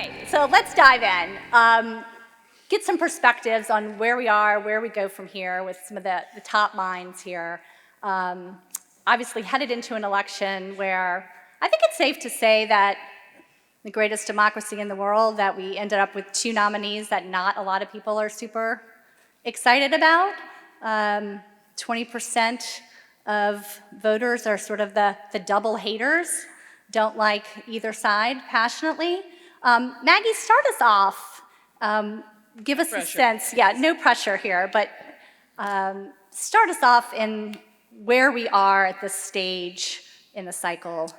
right, so let's dive in. Get some perspectives on where we are, where we go from here with some of the top minds here. Obviously headed into an election where I think it's safe to say that the greatest democracy in the world, that we ended up with 2 nominees that not a lot of people are super excited about. 20% of voters are sort of the double haters, don't like either side passionately. Maggie, start us off. Give us a sense, no pressure here, but start us off in where we are at this stage in the cycle.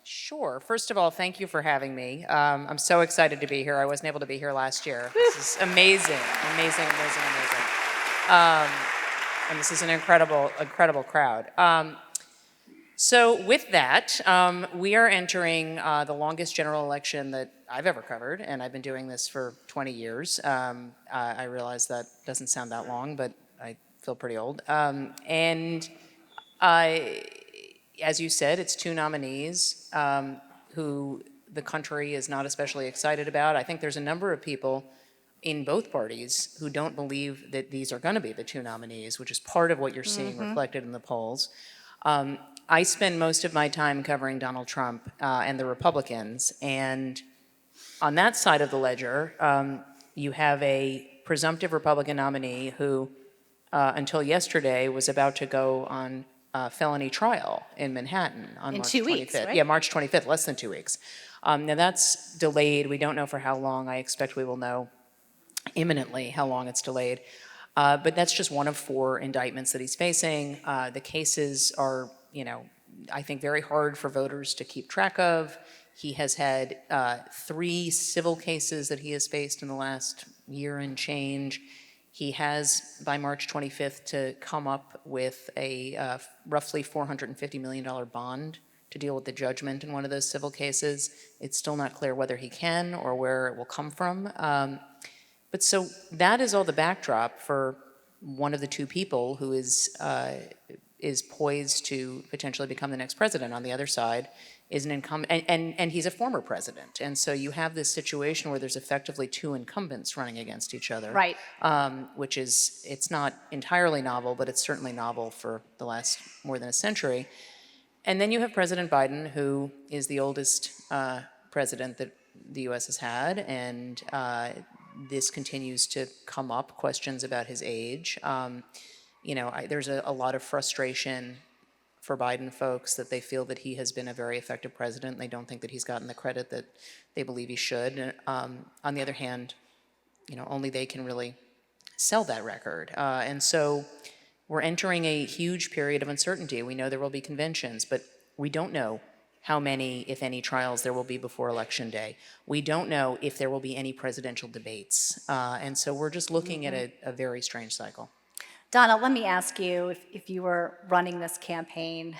Sure. First of all, thank you for having me. I'm so excited to be here. I wasn't able to be here last year. This is amazing, amazing, amazing, amazing. And this is an incredible, incredible crowd. So with that, we are entering the longest general election that I've ever covered, and I've been doing this for 20 years. I realize that doesn't sound that long, but I feel pretty old. As you said, it's 2 nominees who the country is not especially excited about. I think there's a number of people in both parties who don't believe that these are going to be the 2 nominees, which is part of what you're seeing reflected in the polls. I spend most of my time covering Donald Trump and the Republicans, and on that side of the ledger, you have a presumptive Republican nominee who, until yesterday, was about to go on felony trial in Manhattan on March 25th. Weeks, right? Yeah, March 25th, less than 2 weeks. Now that's delayed. We don't know for how long. I expect we will know imminently how long it's delayed. But that's just one of 4 indictments that he's facing. The cases are, I think very hard for voters to keep track of. He has had 3 civil cases that he has faced in the last year and change. He has, by March 25th, to come up with a roughly $450 million bond to deal with the judgment in one of those civil cases. It's still not clear whether he can or where it will come from. But so that is all the backdrop for one of the 2 people who is poised to potentially become the next president. On the other side is an incumbent, and he's a former president. And so you have this situation where there's effectively 2 incumbents running against each other. Right. Which is, it's not entirely novel, but it's certainly novel for the last more than a century. And then you have President Biden, who is the oldest president that the U.S. has had, and this continues to come up, questions about his age. There's a lot of frustration for Biden folks that they feel that he has been a very effective president. They don't think that he's gotten the credit that they believe he should. And, on the other hand, only they can really sell that record. And so we're entering a huge period of uncertainty. We know there will be conventions, but we don't know how many, if any, trials there will be before Election Day. We don't know if there will be any presidential debates. And so we're just looking at a very strange cycle. Donna, let me ask you, if you were running this campaign,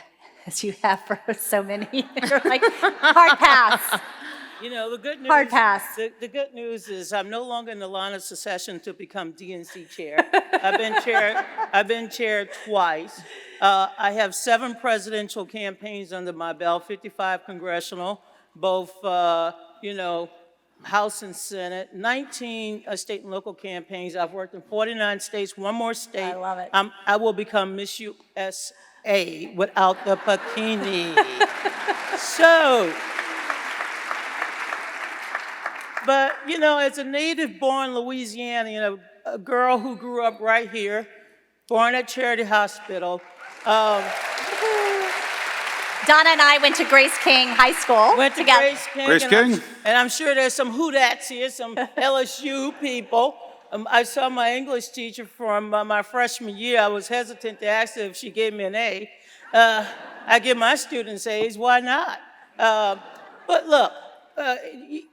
as you have for so many, you're like, hard pass. The good news. Hard pass. The good news is I'm no longer in the line of succession to become DNC chair. I've been chair twice. I have 7 presidential campaigns under my belt, 55 congressional, both House and Senate, 19 state and local campaigns. I've worked in 49 states, 1 more state. I love it. I will become Miss USA without the bikini. But, as a native-born Louisiana, a girl who grew up right here, born at Charity Hospital. Donna and I went to Grace King High School Went to together. Grace King. And I'm sure there's some Hoodats here, some LSU people. I saw my English teacher from my freshman year. I was hesitant to ask her if she gave me an A. I give my students A's, why not? But look,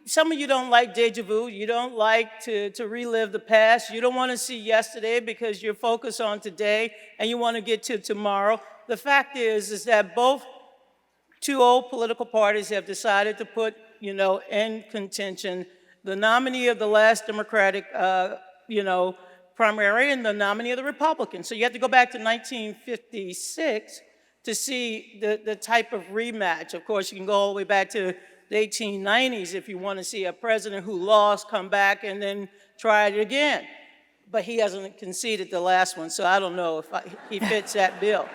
some of you don't like deja vu. You don't like to relive the past. You don't want to see yesterday because you're focused on today and you want to get to tomorrow. The fact is that both 2 old political parties have decided to put, in contention the nominee of the last Democratic, primary and the nominee of the Republican. So you have to go back to 1956 to see the type of rematch. Of course, you can go all the way back to the 1890s if you want to see a president who lost come back and then try it again. But he hasn't conceded the last one, so I don't know if he fits that bill.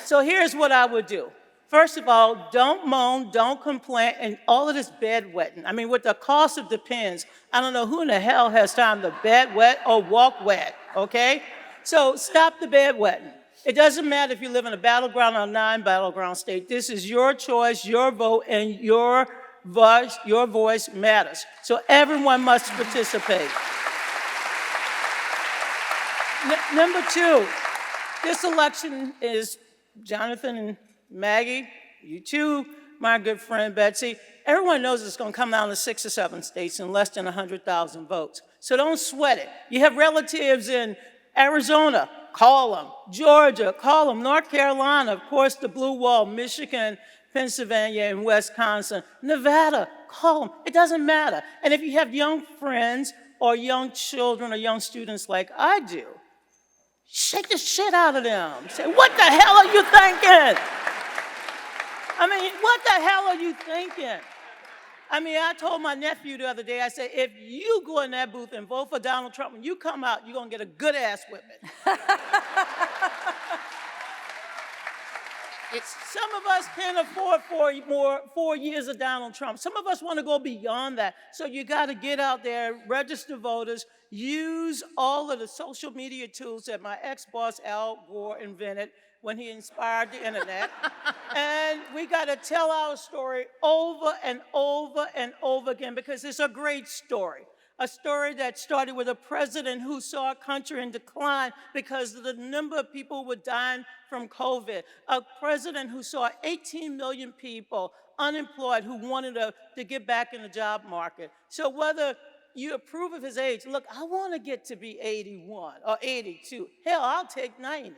So here's what I would do. First of all, don't moan, don't complain, and all of this bedwetting. I mean, with the cost of Depends, I don't know who in the hell has time to bed wet or walk wet, okay? So stop the bedwetting. It doesn't matter if you live in a battleground or non-battleground state. This is your choice, your vote, and your voice matters. So everyone must participate. Number two, this election is Jonathan and Maggie, you too, my good friend Betsy. Everyone knows it's going to come down to 6 or 7 states in less than 100,000 votes. So don't sweat it. You have relatives in Arizona, call them. Georgia, call them. North Carolina, of course, the Blue Wall, Michigan, Pennsylvania, and Wisconsin. Nevada, call them. It doesn't matter. And if you have young friends or young children or young students like I do, shake the shit out of them. Say, what the hell are you thinking? I mean, what the hell are you thinking? I mean, I told my nephew the other day, I said, if you go in that booth and vote for Donald Trump, when you come out, you're going to get a good ass whipping. Some of us can't afford 4 years of Donald Trump. Some of us want to go beyond that. So you got to get out there, register voters, use all of the social media tools that my ex-boss Al Gore invented when he inspired the internet. And we got to tell our story over and over and over again because it's a great story. A story that started with a president who saw a country in decline because of the number of people who were dying from COVID. A president who saw 18 million people unemployed who wanted to get back in the job market. So whether you approve of his age, look, I want to get to be 81 or 82. Hell, I'll take 90.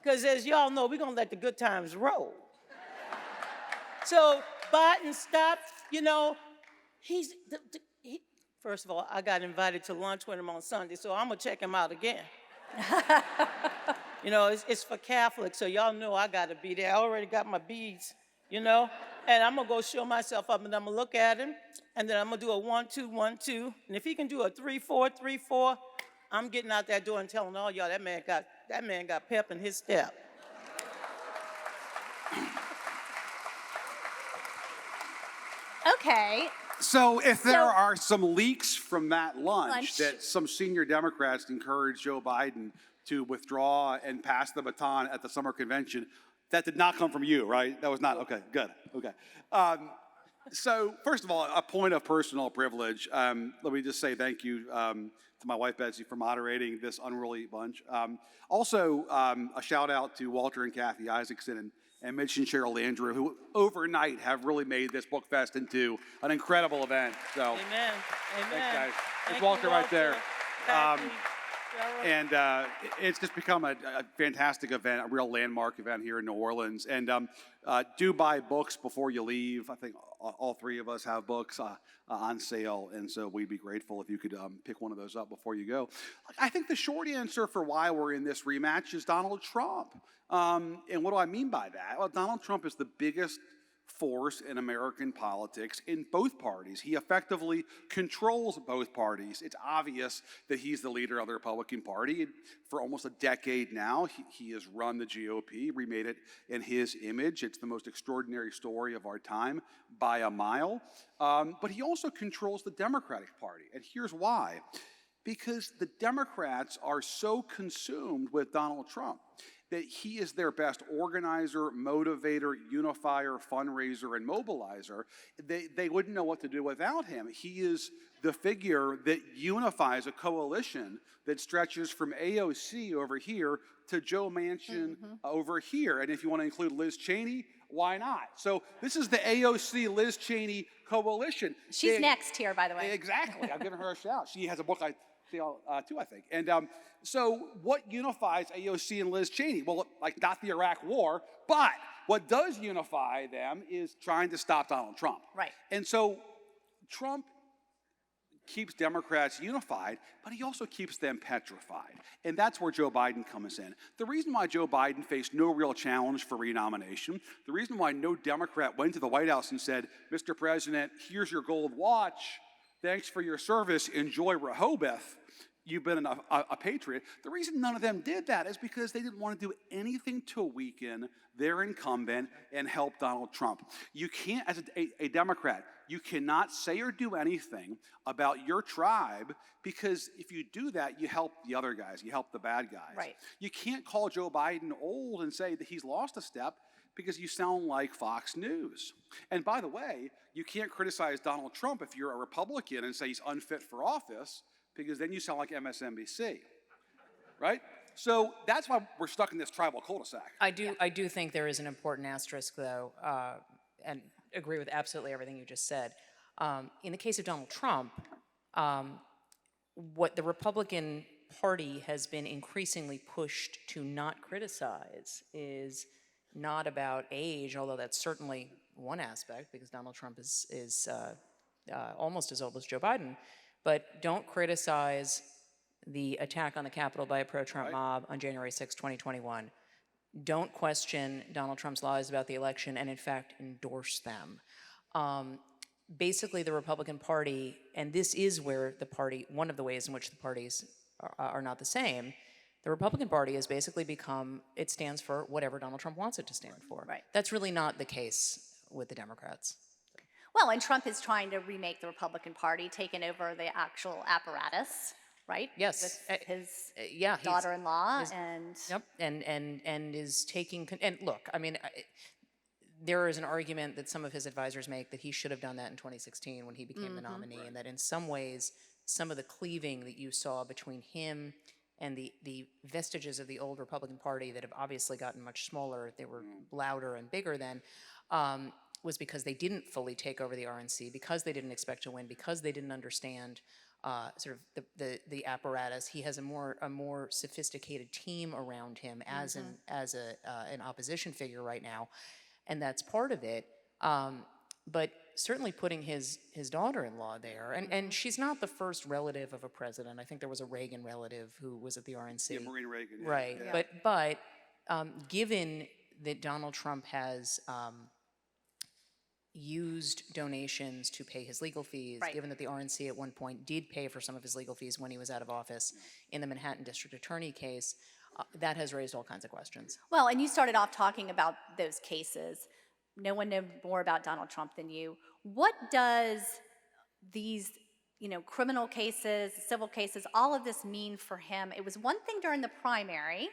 Because as y'all know, we're going to let the good times roll. So Biden stopped, you know, first of all, I got invited to lunch with him on Sunday, so I'm going to check him out again. You know, it's for Catholics, so y'all know I got to be there. I already got my beads, you know, and I'm going to go show myself up, and I'm going to look at him, and then I'm going to do a 1, 2, 1, 2, and if he can do a 3, 4, 3, 4, I'm getting out that door and telling all y'all that man got pep in his step. Okay. So if there are some leaks from that lunch that some senior Democrats encouraged Joe Biden to withdraw and pass the baton at the summer convention, that did not come from you, right? That was not, okay, good, okay. So first of all, a point of personal privilege. Let me just say thank you to my wife, Betsy, for moderating this unruly bunch. Also, a shout out to Walter and Kathy Isaacson and Mitch and Cheryl Andrew, who overnight have really made this book fest into an incredible event. So, Amen. Amen. Thanks, guys. Thank It's Walter you, right there. Kathy, Cheryl. And it's just become a fantastic event, a real landmark event here in New Orleans. And do buy books before you leave. I think all three of us have books on sale, and so we'd be grateful if you could pick one of those up before you go. I think the short answer for why we're in this rematch is Donald Trump. And what do I mean by that? Well, Donald Trump is the biggest force in American politics in both parties. He effectively controls both parties. It's obvious that he's the leader of the Republican Party. For almost a decade now, he has run the GOP, remade it in his image. It's the most extraordinary story of our time by a mile. But he also controls the Democratic Party. And here's why. Because the Democrats are so consumed with Donald Trump that he is their best organizer, motivator, unifier, fundraiser, and mobilizer. They wouldn't know what to do without him. He is the figure that unifies a coalition that stretches from AOC over here to Joe Manchin over here. And if you want to include Liz Cheney, why not? So this is the AOC Liz Cheney coalition. She's next here, by the way. Exactly. I've given her a shout. She has a book too, I think. And so what unifies AOC and Liz Cheney? Well, like not the Iraq War, but what does unify them is trying to stop Donald Trump. Right. And so Trump keeps Democrats unified, but he also keeps them petrified. And that's where Joe Biden comes in. The reason why Joe Biden faced no real challenge for renomination, the reason why no Democrat went to the White House and said, Mr. President, here's your gold watch, thanks for your service, enjoy Rehoboth, you've been a patriot. The reason none of them did that is because they didn't want to do anything to weaken their incumbent and help Donald Trump. You can't, as a Democrat, you cannot say or do anything about your tribe, because if you do that, you help the other guys, you help the bad guys. Right. You can't call Joe Biden old and say that he's lost a step, because you sound like Fox News. And by the way, you can't criticize Donald Trump if you're a Republican and say he's unfit for office, because then you sound like MSNBC, right? So that's why we're stuck in this tribal cul-de-sac. I do think there is an important asterisk, though, and agree with absolutely everything you just said. In the case of Donald Trump, what the Republican Party has been increasingly pushed to not criticize is not about age, although that's certainly one aspect, because Donald Trump is almost as old as Joe Biden. But don't criticize the attack on the Capitol by a pro-Trump mob on January 6, 2021. Don't question Donald Trump's lies about the election and, in fact, endorse them. Basically, the Republican Party, and this is where the party, one of the ways in which the parties are not the same, the Republican Party has basically become, it stands for whatever Donald Trump wants it to stand for. Right. That's really not the case with the Democrats. Well, and Trump is trying to remake the Republican Party, taking over the actual apparatus, right? Yes. With his Yeah. daughter-in-law and... Yep, and is taking, and look, I mean, there is an argument that some of his advisors make that he should have done that in 2016 when he became the nominee, and that in some ways, some of the cleaving that you saw between him and the vestiges of the old Republican Party that have obviously gotten much smaller, they were louder and bigger then, was because they didn't fully take over the RNC, because they didn't expect to win, because they didn't understand sort of the apparatus. He has a more sophisticated team around him as an opposition figure right now, and that's part of it. But certainly putting his daughter-in-law there, and she's not the first relative of a president. I think there was a Reagan relative who was at the RNC. Yeah, Maureen Reagan. Yeah. Right, Yeah. but given that Donald Trump has used donations to pay his legal fees, Right. given that the RNC at one point did pay for some of his legal fees when he was out of office in the Manhattan District Attorney case, that has raised all kinds of questions. Well, and you started off talking about those cases. No one knows more about Donald Trump than you. What does these, criminal cases, civil cases, all of this mean for him? It was one thing during the primary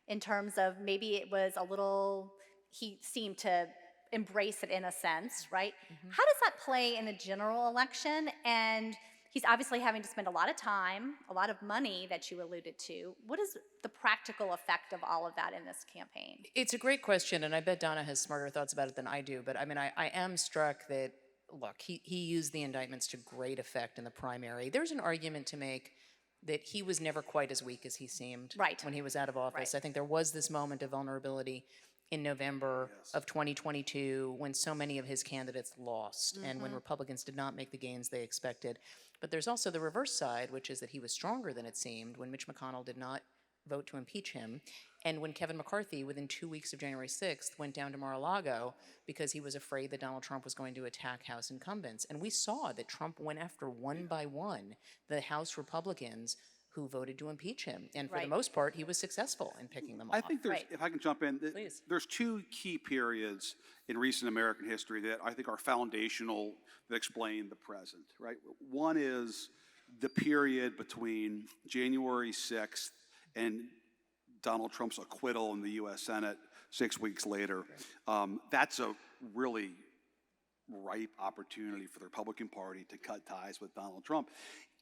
in terms of maybe it was a little, he seemed to embrace it in a sense, right? How does that play in a general election? And he's obviously having to spend a lot of time, a lot of money that you alluded to. What is the practical effect of all of that in this campaign? It's a great question, and I bet Donna has smarter thoughts about it than I do, but I mean, I am struck that, look, he used the indictments to great effect in the primary. There's an argument to make that he was never quite as weak as he seemed when he was out of office. Right. I think there was this moment of vulnerability in November of 2022 when so many of his candidates lost and when Republicans did not make the gains they expected. But there's also the reverse side, which is that he was stronger than it seemed when Mitch McConnell did not vote to impeach him, and when Kevin McCarthy, within 2 weeks of January 6th, went down to Mar-a-Lago because he was afraid that Donald Trump was going to attack House incumbents. And we saw that Trump went after one by one the House Republicans who voted to impeach him. And for the most part, he was successful in picking them off. I think there's, if I can jump in, Please. There's two key periods in recent American history that I think are foundational that explain the present, right? One is the period between January 6th and Donald Trump's acquittal in the U.S. Senate 6 weeks later. That's a really ripe opportunity for the Republican Party to cut ties with Donald Trump.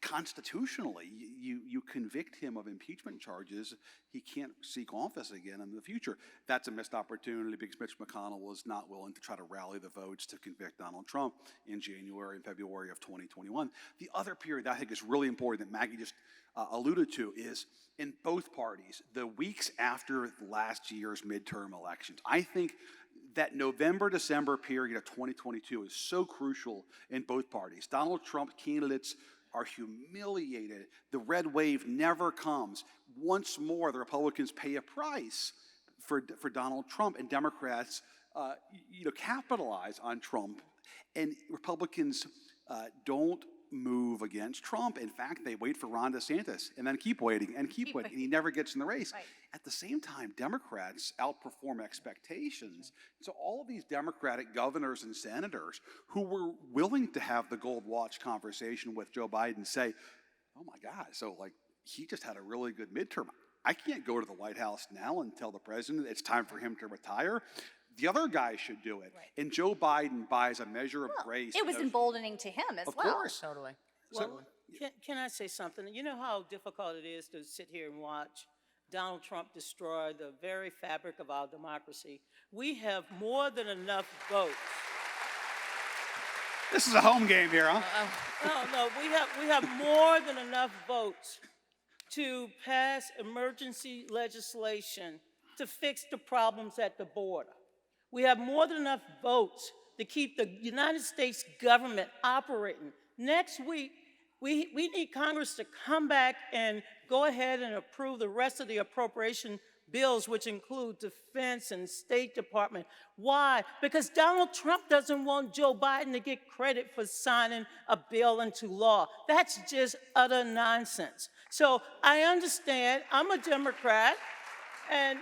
Constitutionally, you convict him of impeachment charges, he can't seek office again in the future. That's a missed opportunity because Mitch McConnell was not willing to try to rally the votes to convict Donald Trump in January and February of 2021. The other period that I think is really important that Maggie just alluded to is in both parties, the weeks after last year's midterm elections. I think that November-December period of 2022 is so crucial in both parties. Donald Trump candidates are humiliated. The red wave never comes. Once more, the Republicans pay a price for Donald Trump, and Democrats capitalize on Trump. And Republicans don't move against Trump. In fact, they wait for Ron DeSantis and then keep waiting and keep waiting, and he never gets in the race. Right. At the same time, Democrats outperform expectations. So all of these Democratic governors and senators who were willing to have the gold watch conversation with Joe Biden say, oh my God, so like he just had a really good midterm. I can't go to the White House now and tell the president it's time for him to retire. The other guy should do it. Right. And Joe Biden buys a measure of grace. It was emboldening to him as Of well. course. Totally. Well, can I say something? You know how difficult it is to sit here and watch Donald Trump destroy the very fabric of our democracy? We have more than enough votes. This is a home game here, huh? No, we have more than enough votes to pass emergency legislation to fix the problems at the border. We have more than enough votes to keep the United States government operating. Next week, we need Congress to come back and go ahead and approve the rest of the appropriation bills, which include Defense and State Department. Why? Because Donald Trump doesn't want Joe Biden to get credit for signing a bill into law. That's just utter nonsense. So I understand, I'm a Democrat, and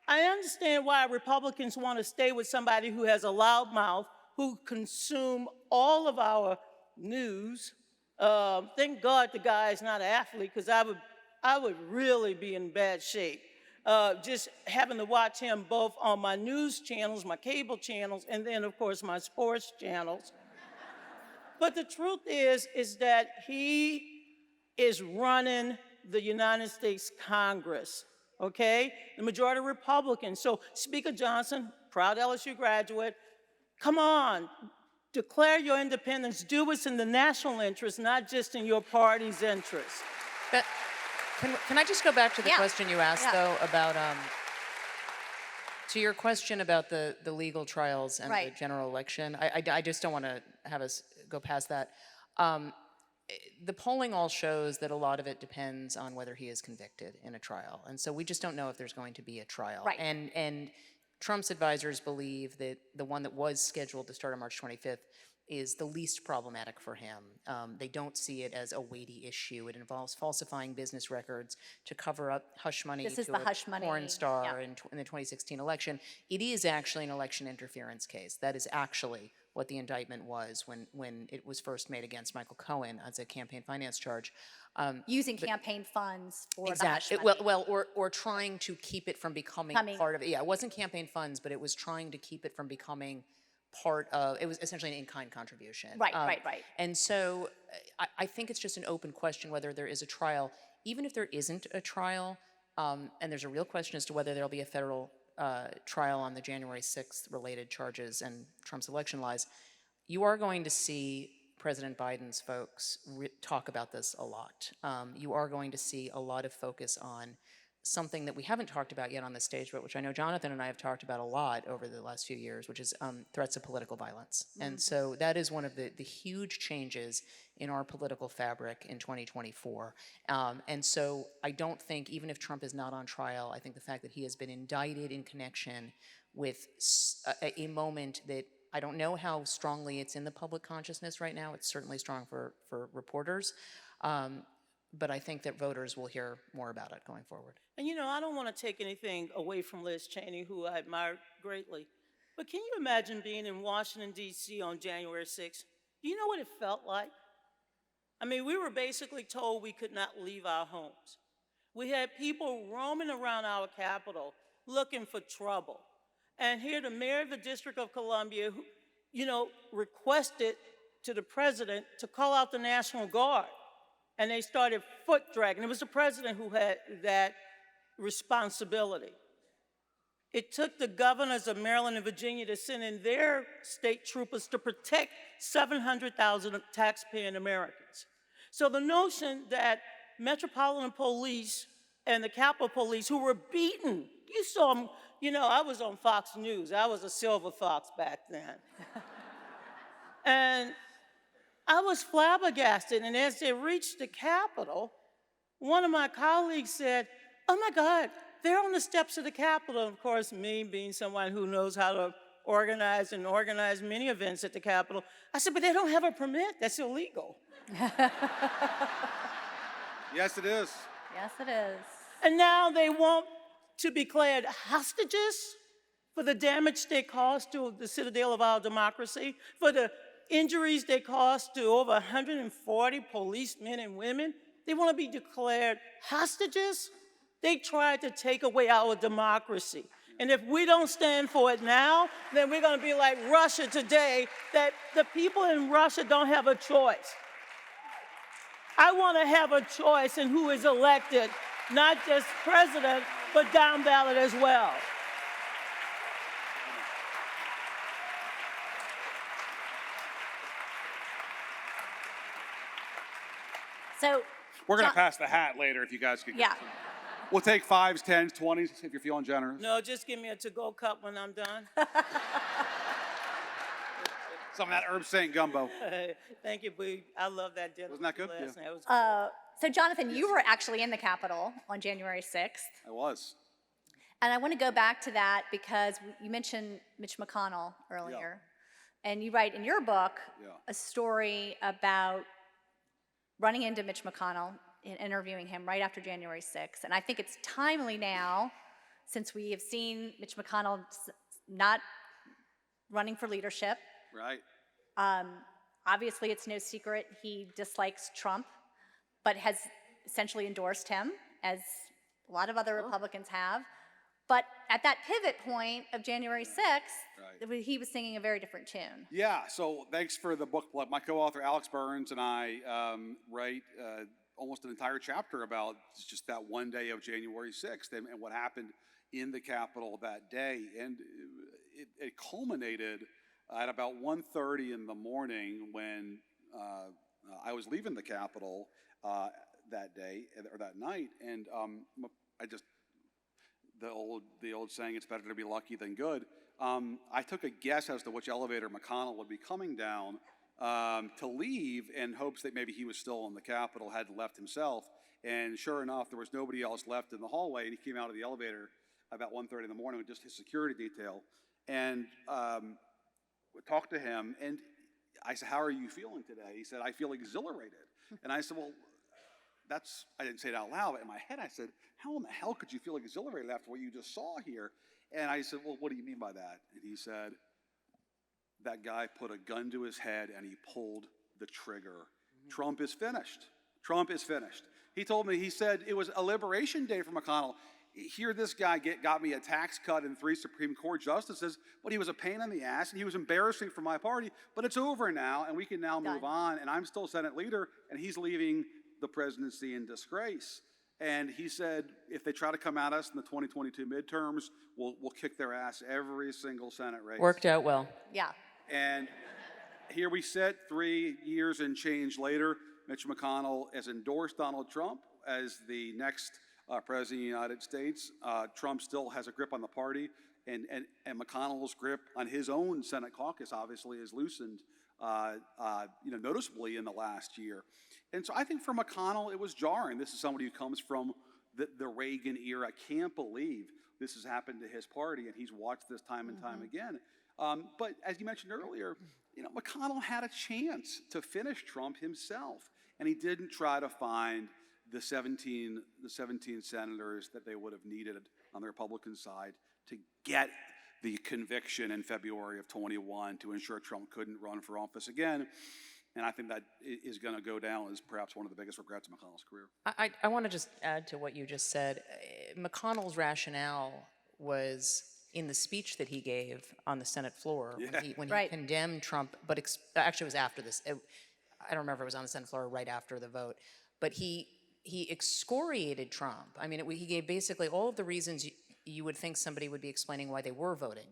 I understand why Republicans want to stay with somebody who has a loud mouth, who consume all of our news. Thank God the guy is not an athlete, because I would really be in bad shape. Just having to watch him both on my news channels, my cable channels, and then, of course, my sports channels. But the truth is that he is running the United States Congress, okay? The majority Republicans. So Speaker Johnson, proud LSU graduate, come on, declare your independence. Do what's in the national interest, not just in your party's interest. But can I just go back to the question you asked, though, about, to your question about the legal trials and the general election? I just don't want to have us go past that. The polling all shows that a lot of it depends on whether he is convicted in a trial. And so we just don't know if there's going to be a trial. Right. And Trump's advisors believe that the one that was scheduled to start on March 25th is the least problematic for him. They don't see it as a weighty issue. It involves falsifying business records to cover up hush money This is to the a hush money, porn star yeah. in the 2016 election. It is actually an election interference case. That is actually what the indictment was when it was first made against Michael Cohen as a campaign finance charge. Using campaign funds for Exactly. the hush money. Or trying to keep it from becoming part of it. Yeah, it wasn't campaign funds, but it was trying to keep it from becoming part of, it was essentially an in-kind contribution. Right. And so I think it's just an open question whether there is a trial. Even if there isn't a trial, and there's a real question as to whether there'll be a federal trial on the January 6th related charges and Trump's election lies, you are going to see President Biden's folks talk about this a lot. You are going to see a lot of focus on something that we haven't talked about yet on this stage, but which I know Jonathan and I have talked about a lot over the last few years, which is threats of political violence. Mm-hmm. And so that is one of the huge changes in our political fabric in 2024. And so I don't think, even if Trump is not on trial, I think the fact that he has been indicted in connection with a moment that I don't know how strongly it's in the public consciousness right now. It's certainly strong for reporters. But I think that voters will hear more about it going forward. And I don't want to take anything away from Liz Cheney, who I admire greatly. But can you imagine being in Washington, D.C. on January 6th? Do you know what it felt like? I mean, we were basically told we could not leave our homes. We had people roaming around our Capitol looking for trouble. And here the mayor of the District of Columbia, requested to the president to call out the National Guard. And they started foot dragging. It was the president who had that responsibility. It took the governors of Maryland and Virginia to send in their state troopers to protect 700,000 taxpaying Americans. So the notion that Metropolitan Police and the Capitol Police, who were beaten, you saw them, I was on Fox News. I was a silver fox back then. And I was flabbergasted, and as they reached the Capitol, one of my colleagues said, "Oh my God, they're on the steps of the Capitol." Of course, me being someone who knows how to organize and organize many events at the Capitol, I said, "But they don't have a permit. That's illegal." Yes, it is. Yes, it is. And now they want to be declared hostages for the damage they caused to the citadel of our democracy, for the injuries they caused to over 140 policemen and women. They want to be declared hostages. They tried to take away our democracy. And if we don't stand for it now, then we're going to be like Russia today, that the people in Russia don't have a choice. I want to have a choice in who is elected, not just president, but down ballot as well. So, We're going to John- pass the hat later if you guys could. yeah. We'll take 5s, 10s, 20s if you're feeling generous. No, just give me a to-go cup when I'm done. Some of that herb Saint gumbo. Thank you, Boo. I love that dinner. Wasn't that good? last Yeah. night. It was So, Jonathan, you were actually in the Capitol on January 6th. I was. And I want to go back to that because you mentioned Mitch McConnell earlier. And you write in your book a story about running into Mitch McConnell and interviewing him right after January 6th. And I think it's timely now, since we have seen Mitch McConnell not running for leadership. Right. Obviously, it's no secret he dislikes Trump, but has essentially endorsed him, as a lot of other Republicans have. But at that pivot point of January 6th, he was singing a very different tune. Yeah, so thanks for the book plug. My co-author Alex Burns and I write almost an entire chapter about just that one day of January 6th and what happened in the Capitol that day. And it culminated at about 1:30 in the morning when I was leaving the Capitol that day or that night, and I just the old saying, "It's better to be lucky than good." I took a guess as to which elevator McConnell would be coming down to leave, in hopes that maybe he was still in the Capitol, hadn't left himself. And sure enough, there was nobody else left in the hallway, and he came out of the elevator about 1:30 in the morning with just his security detail, and talked to him. And I said, "How are you feeling today?" He said, "I feel exhilarated." And I said, "Well, I didn't say it out loud, but in my head I said, how in the hell could you feel exhilarated after what you just saw here?" And I said, "Well, what do you mean by that?" And he said, "That guy put a gun to his head and he pulled the trigger. Trump is finished. Trump is finished." He told me, he said, it was a liberation day for McConnell. Here this guy got me a tax cut and 3 Supreme Court justices, but he was a pain in the ass and he was embarrassing for my party, but it's over now and we can now move on, and I'm still Senate leader and he's leaving the presidency in disgrace. And he said, if they try to come at us in the 2022 midterms, we'll kick their ass every single Senate race. Worked out well. Yeah. And here we sit 3 years and change later. Mitch McConnell has endorsed Donald Trump as the next president of the United States. Trump still has a grip on the party, and McConnell's grip on his own Senate caucus obviously has loosened noticeably in the last year. And so I think for McConnell, it was jarring. This is somebody who comes from the Reagan era. I can't believe this has happened to his party, and he's watched this time and time again. But as you mentioned earlier, McConnell had a chance to finish Trump himself, and he didn't try to find the 17 senators that they would have needed on the Republican side to get the conviction in February of 21 to ensure Trump couldn't run for office again. And I think that is going to go down as perhaps one of the biggest regrets of McConnell's career. I want to just add to what you just said. McConnell's rationale was in the speech that he gave on the Senate floor when he condemned Trump, but actually it was after this. I don't remember if it was on the Senate floor or right after the vote, but he excoriated Trump. I mean, he gave basically all of the reasons you would think somebody would be explaining why they were voting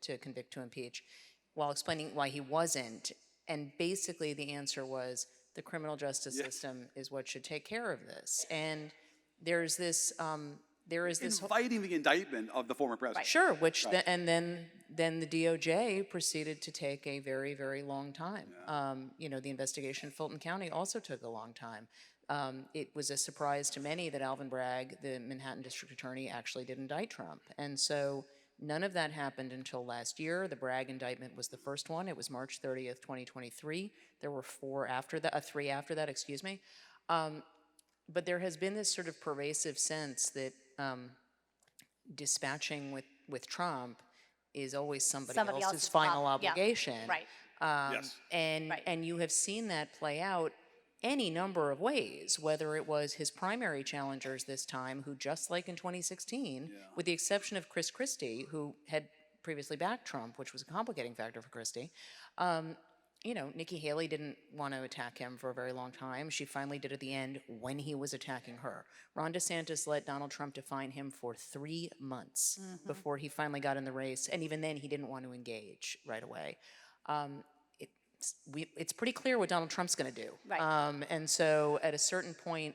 to convict, to impeach, while explaining why he wasn't. And basically the answer was the criminal justice system is what should take care of this. And there's this there is this inviting the indictment of the former president. Sure, which and then the DOJ proceeded to take a very, very long time. You know, the investigation in Fulton County also took a long time. It was a surprise to many that Alvin Bragg, the Manhattan District Attorney, actually did indict Trump. And so none of that happened until last year. The Bragg indictment was the first one. It was March 30th, 2023. There were three after that, excuse me. But there has been this sort of pervasive sense that dispatching with Trump is always somebody else's final obligation. Yeah. Right. Yes. And you have seen that play out any number of ways, whether it was his primary challengers this time, who just like in 2016, with the exception of Chris Christie, who had previously backed Trump, which was a complicating factor for Christie, you know, Nikki Haley didn't want to attack him for a very long time. She finally did at the end when he was attacking her. Ron DeSantis let Donald Trump define him for 3 months before he finally got in the race, and even then he didn't want to engage right away. It's pretty clear what Donald Trump's going to do. Right. And so at a certain point,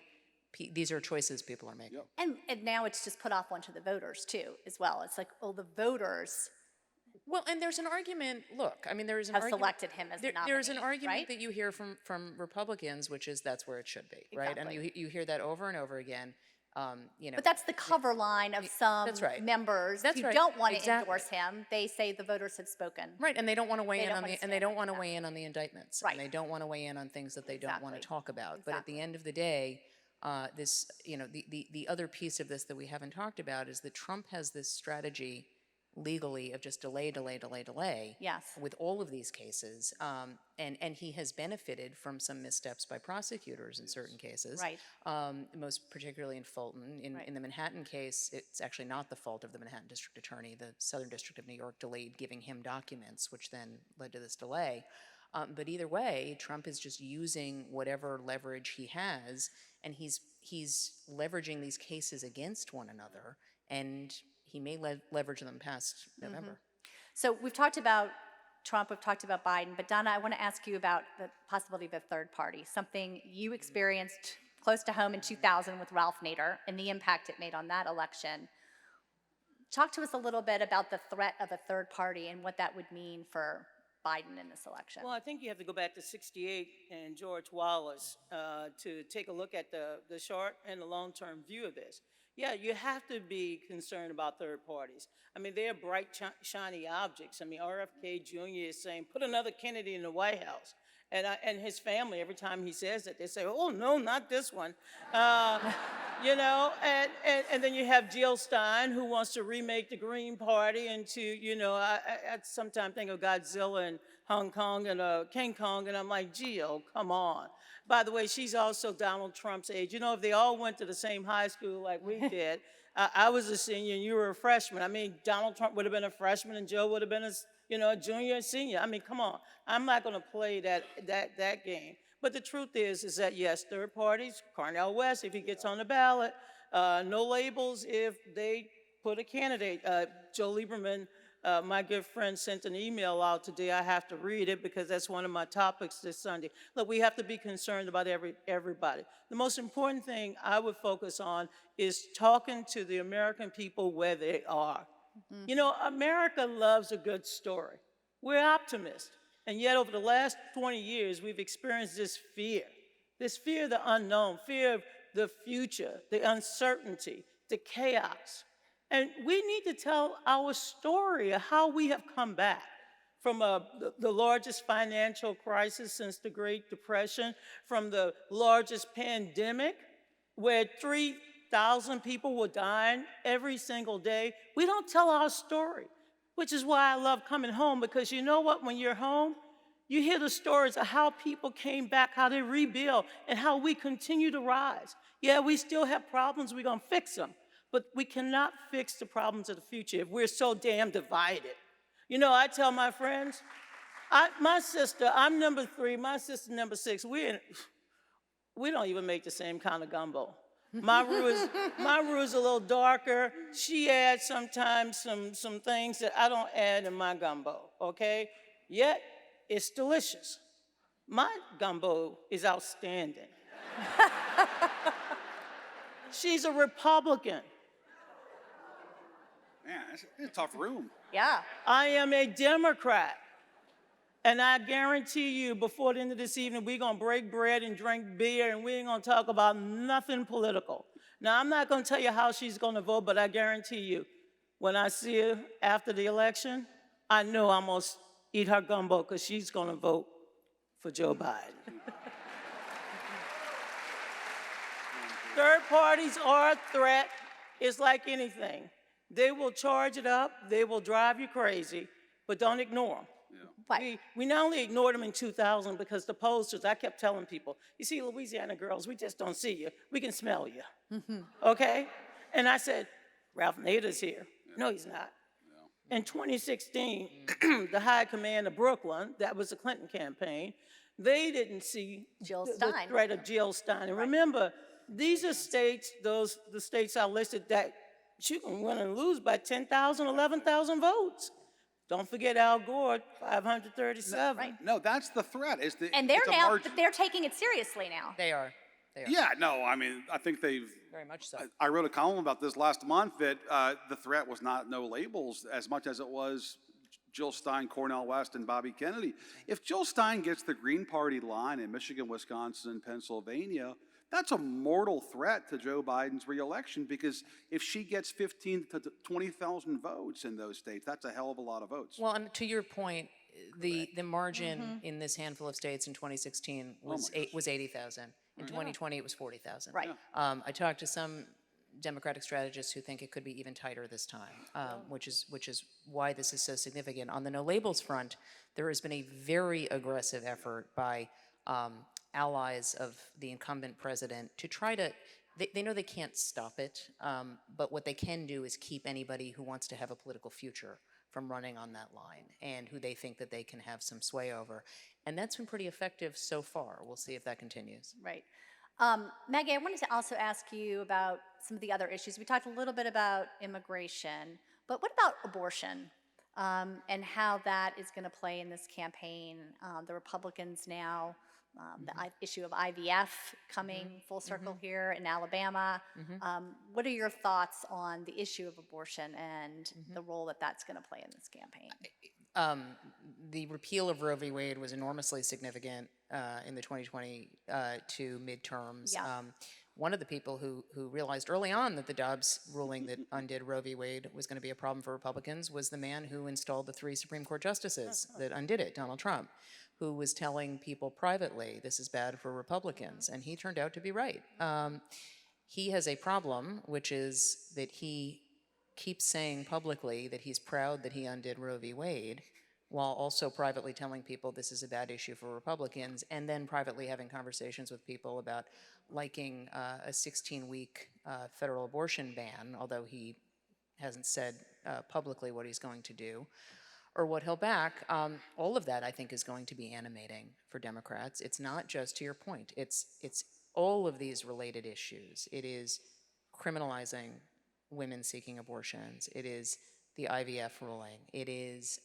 these are choices people are making. Yep. And now it's just put off onto the voters too, as well. It's like, oh, the voters Well, and there's an argument, look, I mean, there is an have argument. selected him as the nominee, There's an argument right? that you hear from Republicans, which is that's where it should be, right? And Exactly. you hear that over and over again. You know, But that's the cover line of some That's right. members That's who right. don't want to Exactly. endorse him. They say the voters have spoken. right, and they don't want to weigh They in don't on wanna the and they stand don't like want to that. weigh in on the indictments. Right. And they don't want to weigh in on things that they don't want to Exactly. talk about. But at the Exactly. end of the day, this, you know, the other piece of this that we haven't talked about is that Trump has this strategy legally of just delay. Yes. With all of these cases, and he has benefited from some missteps by prosecutors in certain cases. Right. Most particularly in Fulton. In the Manhattan case, it's actually not the fault of the Manhattan District Attorney. The Southern District of New York delayed giving him documents, which then led to this delay. But either way, Trump is just using whatever leverage he has, and he's leveraging these cases against one another, and he may leverage them past November. So we've talked about Trump, we've talked about Biden, but Donna, I want to ask you about the possibility of a third party, something you experienced close to home in 2000 with Ralph Nader and the impact it made on that election. Talk to us a little bit about the threat of a third party and what that would mean for Biden in this election. Well, I think you have to go back to '68 and George Wallace to take a look at the short and the long-term view of this. Yeah, you have to be concerned about third parties. I mean, they're bright, shiny objects. I mean, RFK Jr. is saying, put another Kennedy in the White House. And his family, every time he says that, they say, oh, no, not this one. You know, and then you have Jill Stein, who wants to remake the Green Party into, you know, I sometimes think of Godzilla and Hong Kong and King Kong, and I'm like, Jill, come on. By the way, she's also Donald Trump's age. You know, if they all went to the same high school like we did, I was a senior and you were a freshman. I mean, Donald Trump would have been a freshman and Joe would have been a junior and senior. I mean, come on. I'm not going to play that game. But the truth is that, yes, third parties, Cornel West, if he gets on the ballot, no labels if they put a candidate. Joe Lieberman, my good friend, sent an email out today. I have to read it because that's one of my topics this Sunday. Look, we have to be concerned about everybody. The most important thing I would focus on is talking to the American people where they are. Mm-hmm. You know, America loves a good story. We're optimists. And yet over the last 20 years, we've experienced this fear of the unknown, fear of the future, the uncertainty, the chaos. And we need to tell our story of how we have come back from the largest financial crisis since the Great Depression, from the largest pandemic where 3,000 people were dying every single day. We don't tell our story, which is why I love coming home, because you know what, when you're home, you hear the stories of how people came back, how they rebuild, and how we continue to rise. Yeah, we still have problems, we're gonna fix them, but we cannot fix the problems of the future if we're so damn divided. You know, I tell my friends, my sister, I'm number 3, my sister number 6, we don't even make the same kind of gumbo. My roux is a little darker. She adds sometimes some things that I don't add in my gumbo, okay? Yet, it's delicious. My gumbo is outstanding. She's a Republican. Man, it's a tough room. Yeah. I am a Democrat. And I guarantee you, before the end of this evening, we're going to break bread and drink beer, and we ain't going to talk about nothing political. Now, I'm not going to tell you how she's going to vote, but I guarantee you, when I see her after the election, I know I'm going to eat her gumbo because she's going to vote for Joe Biden. Third parties are a threat. It's like anything. They will charge it up, they will drive you crazy, but don't ignore them. Right. We not only ignored them in 2000 because the pollsters, I kept telling people, you see, Louisiana girls, we just don't see you. We can smell you. Okay? And I said, Ralph Nader's here. No, he's not. In 2016, the high command of Brooklyn, that was the Clinton campaign, they didn't see Jill the Stein. threat of Jill Stein. And remember, these are states, the states I listed that you can win and lose by 10,000, 11,000 votes. Don't forget Al Gore, 537. Right. No, that's the threat. And they're taking it seriously now. They are. Yeah, no, I mean, I think they've. Very much so. I wrote a column about this last month that the threat was not no labels as much as it was Jill Stein, Cornel West, and Bobby Kennedy. If Jill Stein gets the Green Party line in Michigan, Wisconsin, Pennsylvania, that's a mortal threat to Joe Biden's reelection, because if she gets 15 to 20,000 votes in those states, that's a hell of a lot of votes. Well, and to your point, the margin in this handful of states in 2016 was 80,000. In 2020, it was 40,000. Right. I talked to some Democratic strategists who think it could be even tighter this time, which is why this is so significant. On the no labels front, there has been a very aggressive effort by allies of the incumbent president to try to, they know they can't stop it, but what they can do is keep anybody who wants to have a political future from running on that line and who they think that they can have some sway over. And that's been pretty effective so far. We'll see if that continues. Right. Maggie, I wanted to also ask you about some of the other issues. We talked a little bit about immigration, but what about abortion and how that is going to play in this campaign? The Republicans now, the issue of IVF coming full circle here in Alabama. What are your thoughts on the issue of abortion and the role that that's going to play in this campaign? The repeal of Roe v. Wade was enormously significant in the 2022 midterms. Yeah. One of the people who realized early on that the Dobbs ruling that undid Roe v. Wade was going to be a problem for Republicans was the man who installed the 3 Supreme Court justices that undid it, Donald Trump, who was telling people privately, this is bad for Republicans, and he turned out to be right. He has a problem, which is that he keeps saying publicly that he's proud that he undid Roe v. Wade, while also privately telling people this is a bad issue for Republicans, and then privately having conversations with people about liking a 16-week federal abortion ban, although he hasn't said publicly what he's going to do or what he'll back. All of that, I think, is going to be animating for Democrats. It's not just, to your point, it's all of these related issues. It is criminalizing women seeking abortions. It is the IVF ruling. It is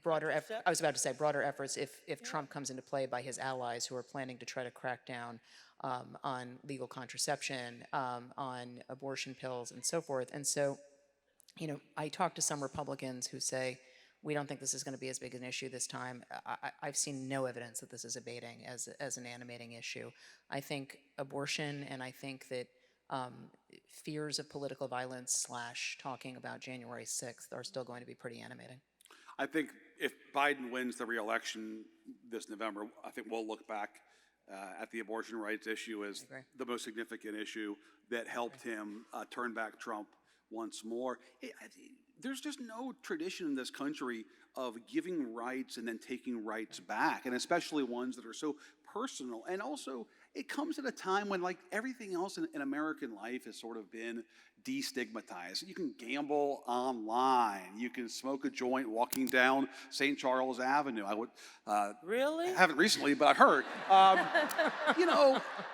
broader efforts if Trump comes into play by his allies who are planning to try to crack down on legal contraception, on abortion pills, and so forth. And so, I talked to some Republicans who say, we don't think this is going to be as big an issue this time. I've seen no evidence that this is abating as an animating issue. I think abortion, and I think that fears of political violence / talking about January 6th are still going to be pretty animating. I think if Biden wins the reelection this November, I think we'll look back at the abortion rights issue as the most significant issue that helped him turn back Trump once more. There's just no tradition in this country of giving rights and then taking rights back, and especially ones that are so personal. And also, it comes at a time when, like everything else in American life, has sort of been destigmatized. You can gamble online. You can smoke a joint walking down St. Charles Avenue. I would Really? I haven't recently, but I've heard.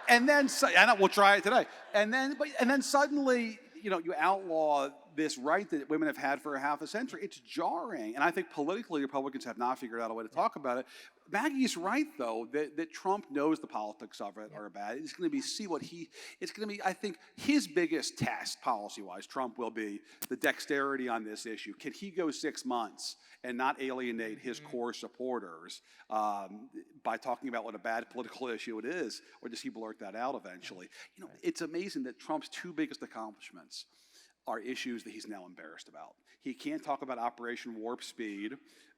And then we'll try it today. And then suddenly, you outlaw this right that women have had for a half a century. It's jarring. And I think politically, Republicans have not figured out a way to talk about it. Maggie's right, though, that Trump knows the politics of it are bad. It's going to be I think, his biggest test, policy-wise, Trump will be the dexterity on this issue. Can he go 6 months and not alienate his core supporters by talking about what a bad political issue it is, or does he blurt that out eventually? You know, it's amazing that Trump's two biggest accomplishments are issues that he's now embarrassed about. He can't talk about Operation Warp Speed,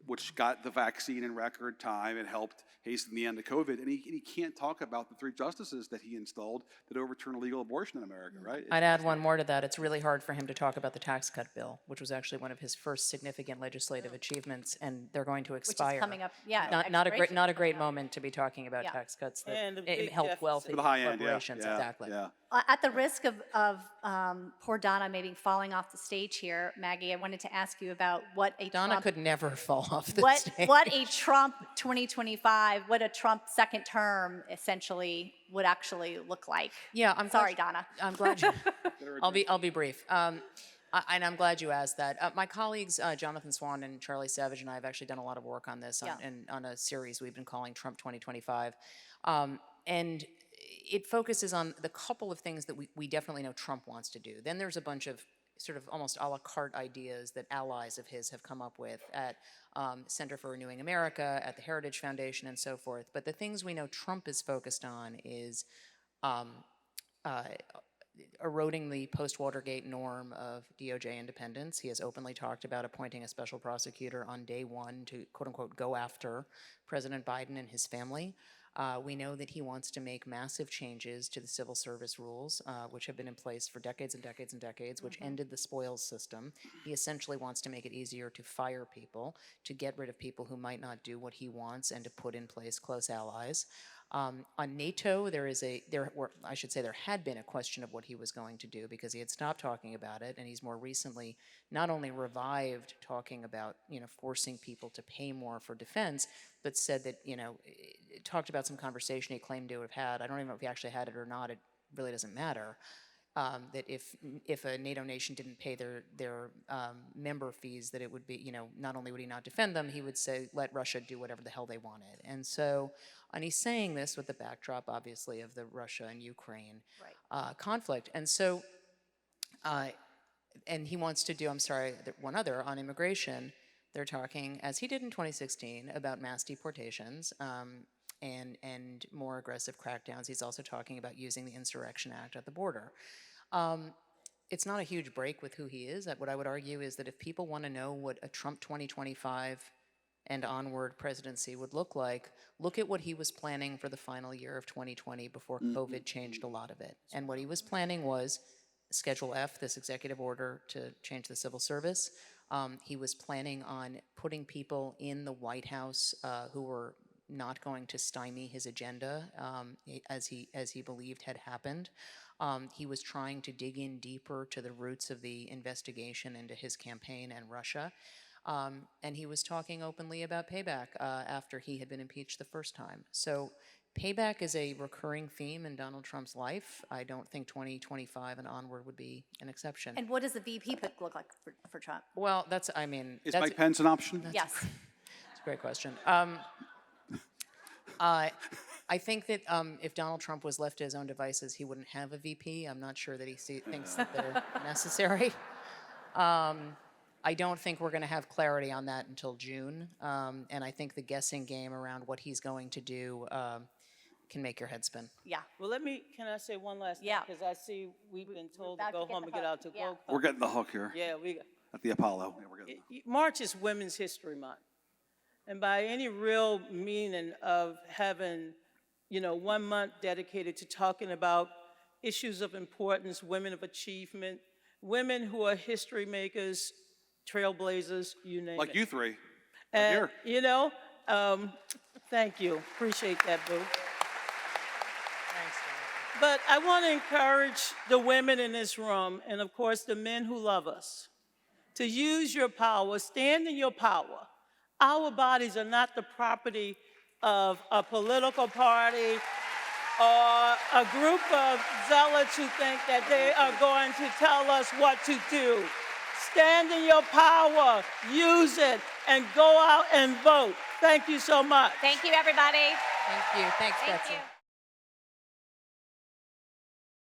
which got the vaccine in record time and helped hasten the end of COVID, and he can't talk about the 3 justices that he installed that overturned legal abortion in America, right? I'd add one more to that. It's really hard for him to talk about the tax cut bill, which was actually one of his first significant legislative achievements, and they're going to expire. Which is coming up, yeah. Not a great moment to be talking about tax cuts And a that big help deficit. wealthy For the high end, corporations. yeah, Exactly. Yeah. At the risk of poor Donna maybe falling off the stage here, Maggie, I wanted to ask you about what a Donna Trump, could never fall off the what stage. a Trump 2025, what a Trump second term essentially would actually look like. Yeah, I'm sorry, glad, Donna. I'm glad you. I'll be brief. And I'm glad you asked that. My colleagues, Jonathan Swan and Charlie Savage, and I have actually done a lot of work on this on a series we've been calling Trump 2025. And it focuses on the couple of things that we definitely know Trump wants to do. Then there's a bunch of sort of almost a la carte ideas that allies of his have come up with at Center for Renewing America, at the Heritage Foundation, and so forth. But the things we know Trump is focused on is eroding the post-Watergate norm of DOJ independence. He has openly talked about appointing a special prosecutor on day one to, quote-unquote, go after President Biden and his family. We know that he wants to make massive changes to the civil service rules, which have been in place for decades and decades and decades, which ended the spoils system. He essentially wants to make it easier to fire people, to get rid of people who might not do what he wants, and to put in place close allies. On NATO, there had been a question of what he was going to do because he had stopped talking about it, and he's more recently not only revived talking about, forcing people to pay more for defense, but said that, talked about some conversation he claimed to have had. I don't even know if he actually had it or not. It really doesn't matter. That if a NATO nation didn't pay their member fees, that it would be, not only would he not defend them, he would say, let Russia do whatever the hell they wanted. And he's saying this with the backdrop, obviously, of the Russia and Ukraine conflict. And so, and he wants to do, one other, on immigration, they're talking, as he did in 2016, about mass deportations, and more aggressive crackdowns. He's also talking about using the Insurrection Act at the border. It's not a huge break with who he is. What I would argue is that if people want to know what a Trump 2025 and onward presidency would look like, look at what he was planning for the final year of 2020 before COVID changed a lot of it. And what he was planning was Schedule F, this executive order to change the civil service. He was planning on putting people in the White House who were not going to stymie his agenda, as he believed had happened. He was trying to dig in deeper to the roots of the investigation into his campaign and Russia. And he was talking openly about payback after he had been impeached the first time. So payback is a recurring theme in Donald Trump's life. I don't think 2025 and onward would be an exception. And what does the VP pick look like for Trump? Well, is Mike Pence an option? Yes. That's a great question. I think that if Donald Trump was left to his own devices, he wouldn't have a VP. I'm not sure that he thinks that they're necessary. I don't think we're going to have clarity on that until June. And I think the guessing game around what he's going to do can make your head spin. Yeah. Well, can I say one last thing? Yeah. Because I see we've been told to about go to get home the and get hook. out to Yeah. go. We're getting the hook here Yeah, at the Apollo. Yeah, we're getting March is Women's History Month. And by any real meaning of having, 1 month dedicated to talking about issues of importance, women of achievement, women who are history makers, trailblazers, you name it. like you three. And, here. Thank you. Appreciate that, Boo. Thanks, Jonathan. But I want to encourage the women in this room, and of course the men who love us, to use your power, stand in your power. Our bodies are not the property of a political party or a group of zealots who think that they are going to tell us what to do. stand in your power, use it, and go out and vote. Thank you so much. Thank you, everybody. Thank you. Thanks, Thank Betsy. you.